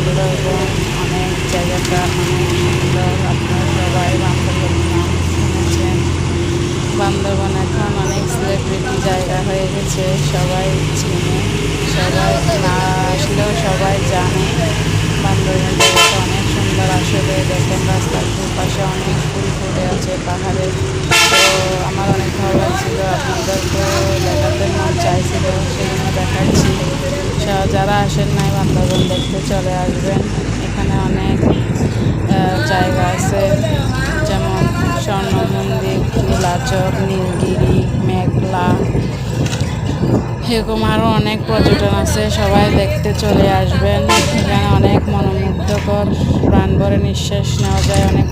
বান্দরবন অনেক জায়গাটা অনেক সুন্দর। আপনারা সবাই বান্দরবন নাম শুনেছেন। বান্দরবন এখন অনেক সেলিব্রিটি জায়গা হয়ে গেছে, সবাই চিনে, সবাই না আসলেও সবাই জানে। বান্দরবন জায়গাটা অনেক সুন্দর আসলে। দেখেন রাস্তার দুপাশে অনেক ফুল ফুটে আছে পাহাড়ে। তো আমার অনেক ভালো লাগছিল, আপনাদেরকে দেখাতে মন চাইছিল, সেজন্য দেখাচ্ছি। যারা আসেন নাই বান্দরবন দেখতে চলে আসবেন। এখানে অনেক জায়গা আছে, যেমন স্বর্ণ মন্দির, নীলাচল, নীলগিরি, মেঘলা, এরকম আরও অনেক পর্যটন আছে। সবাই দেখতে চলে আসবেন। এখানে অনেক মনোমুগ্ধকর, প্রাণ ভরে নিঃশ্বাস নেওয়া যায়। অনেক